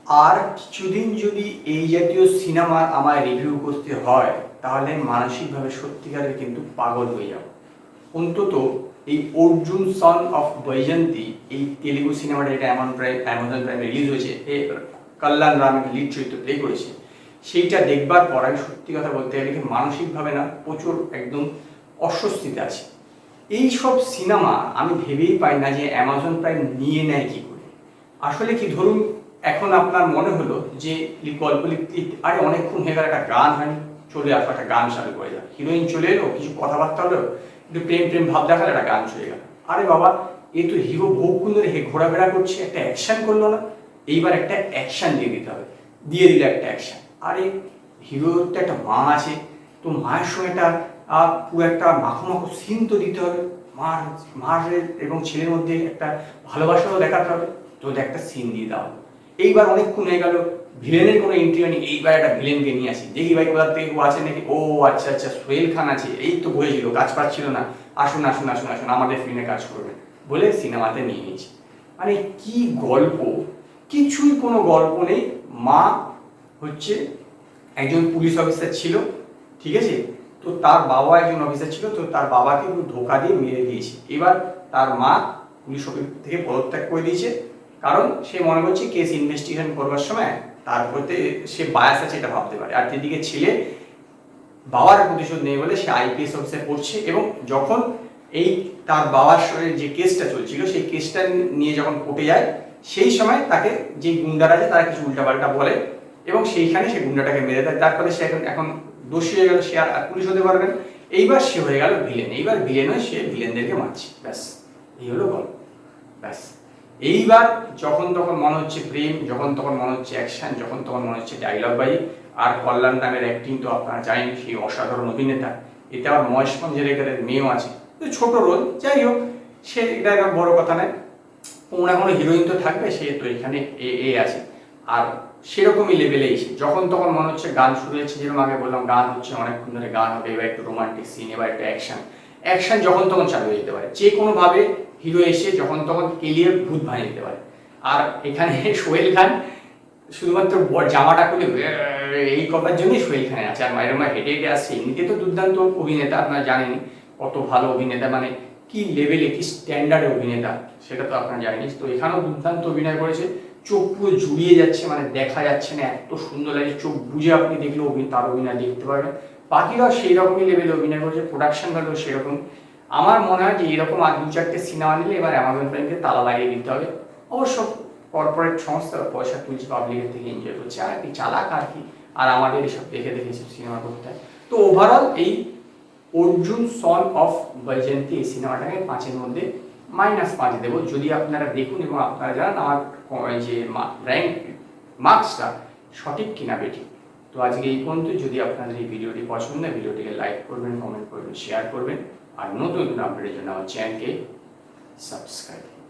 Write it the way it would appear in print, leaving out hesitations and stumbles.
আর কিছুদিন যদি এই জাতীয় সিনেমার আমার রিভিউ করতে হয় তাহলে মানসিকভাবে সত্যিকারের কিন্তু পাগল হয়ে যাব। অন্তত এই অর্জুন সন অফ বৈজয়ন্তী, এই তেলেগু সিনেমাটা এটা অ্যামাজন প্রাইম রিলিজ হয়েছে, কল্যাণ রাম লিড চরিত্র প্লে করেছে, সেইটা দেখবার পর আমি সত্যি কথা বলতে গেলে মানসিকভাবে না প্রচুর একদম অস্বস্তিতে আছে। এই সব সিনেমা আমি ভেবেই পাই না যে অ্যামাজন প্রাইম নিয়ে নেয় কি করে। আসলে কি, ধরুন এখন আপনার মনে হলো যে গল্প লিখতে আরে অনেকক্ষণ হয়ে গেল, একটা গান হয়নি, চলে আসো একটা গান চালু করে যাও, হিরোইন চলে এলো, কিছু কথাবার্তা হলো, একটু প্রেম প্রেম ভাব দেখালে, একটা গান চলে গেল। আরে বাবা, এ তো হিরো বহুক্ষণ ধরে ঘোরাফেরা করছে, একটা অ্যাকশন করলো না, এইবার একটা অ্যাকশন দিয়ে দিতে হবে, দিয়ে দিলে একটা অ্যাকশন। আরে হিরোর তো একটা মা আছে, তো মায়ের সঙ্গে একটা পুরো একটা মাখো মাখো সিন তো দিতে হবে, মায়ের এবং ছেলের মধ্যে একটা ভালোবাসাও দেখাতে হবে, তো একটা সিন দিয়ে দাও। এইবার অনেকক্ষণ হয়ে গেল, ভিলেনের কোনো এন্ট্রি হয়নি, এইবার একটা ভিলেনকে নিয়ে আসি, দেখি ভাই কোথা থেকে আছে নাকি, ও আচ্ছা আচ্ছা সোহেল খান আছে, এই তো বলেছিল কাজ পাচ্ছিল না, আসুন আসুন আসুন আসুন আমাদের ফিল্মে কাজ করবেন বলে সিনেমাতে নিয়ে নিয়েছি। মানে কি গল্প, কিছুই কোনো গল্প নেই। মা হচ্ছে একজন পুলিশ অফিসার ছিল, ঠিক আছে, তো তার বাবা একজন অফিসার ছিল, তো তার বাবাকে একটু ধোকা দিয়ে মেরে দিয়েছে। এবার তার মা পুলিশ অফিস থেকে পদত্যাগ করে দিয়েছে, কারণ সে মনে করছে কেস ইনভেস্টিগেশন করবার সময় তার প্রতি সে বায়াস আছে এটা ভাবতে পারে। আর যেদিকে ছেলে বাবার প্রতিশোধ নেই বলে সে আইপিএস অফিসার পড়ছে, এবং যখন এই তার বাবার যে কেসটা চলছিল সেই কেসটা নিয়ে যখন কোর্টে যায়, সেই সময় তাকে যে গুন্ডারা আছে তারা কিছু উল্টাপাল্টা বলে এবং সেইখানে সে গুন্ডাটাকে মেরে দেয়। তার ফলে সে এখন দোষী হয়ে গেল, সে আর পুলিশ হতে পারবে না। এইবার সে হয়ে গেল ভিলেন, এইবার ভিলেন হয়ে সে ভিলেনদেরকে মারছে, ব্যাস এই হলো গল্প, ব্যাস। এইবার যখন তখন মনে হচ্ছে প্রেম, যখন তখন মনে হচ্ছে অ্যাকশন, যখন তখন মনে হচ্ছে ডায়লগ বাজি। আর কল্যাণ নামের অ্যাক্টিং তো আপনারা জানেন, সেই অসাধারণ অভিনেতা। এতে আবার মহেশ মঞ্জরেকরের মেয়েও আছে, তো ছোট রোল, যাই হোক সে এটা একটা বড় কথা নয়। কোনো না কোনো হিরোইন তো থাকবে, সে তো এখানে এ আছে। আর সেরকমই লেভেলেই যখন তখন মনে হচ্ছে গান শুরু হয়েছে, যেরকম আগে বললাম গান হচ্ছে, অনেকক্ষণ ধরে গান হবে, এবার একটু রোমান্টিক সিন, এবার একটু অ্যাকশন যখন তখন চালু হয়ে যেতে পারে, যে কোনোভাবে হিরো এসে যখন তখন কেলিয়ে ভূত বানিয়ে দিতে পারে। আর এখানে সোহেল খান শুধুমাত্র জামাটা খুলে এই করার জন্যই সোহেল খানের আছে, আর মায়ের হেঁটে হেঁটে আসছে। এমনিতে তো দুর্দান্ত অভিনেতা, আপনারা জানেনই কত ভালো অভিনেতা, মানে কি লেভেলে কি স্ট্যান্ডার্ড অভিনেতা সেটা তো আপনারা জানেনই। তো এখানেও দুর্দান্ত অভিনয় করেছে, চোখ পুরো জুড়িয়ে যাচ্ছে, মানে দেখা যাচ্ছে না, এত সুন্দর লাগছে, চোখ বুঝে আপনি দেখলেও তার অভিনয় দেখতে পারবেন। বাকিরাও সেই রকমই লেভেলে অভিনয় করেছে, প্রোডাকশন ভ্যালু সেরকম। আমার মনে হয় যে এরকম আর দু চারটে সিনেমা নিলে এবার অ্যামাজন প্রাইমকে তালা লাগিয়ে দিতে হবে। অবশ্য কর্পোরেট সংস্থা পয়সা তুলছে, পাবলিকের থেকে এনজয় করছে, আর কি চালাক আর কি, আর আমাদের এসব দেখে দেখে এসব সিনেমা করতে হয়। তো ওভারঅল এই অর্জুন সন অফ বৈজয়ন্তী এই সিনেমাটাকে 5-এর মধ্যে -5 দেবো, যদি আপনারা দেখুন এবং আপনারা জানান আমার যে র্যাঙ্ক মার্কসটা সঠিক কিনা বেঠিক। তো আজকে এই পর্যন্ত। যদি আপনাদের এই ভিডিওটি পছন্দ হয়, ভিডিওটিকে লাইক করবেন, কমেন্ট করবেন, শেয়ার করবেন, আর নতুন নতুন আপডেটের জন্য আমার চ্যানেলকে সাবস্ক্রাইব করবেন।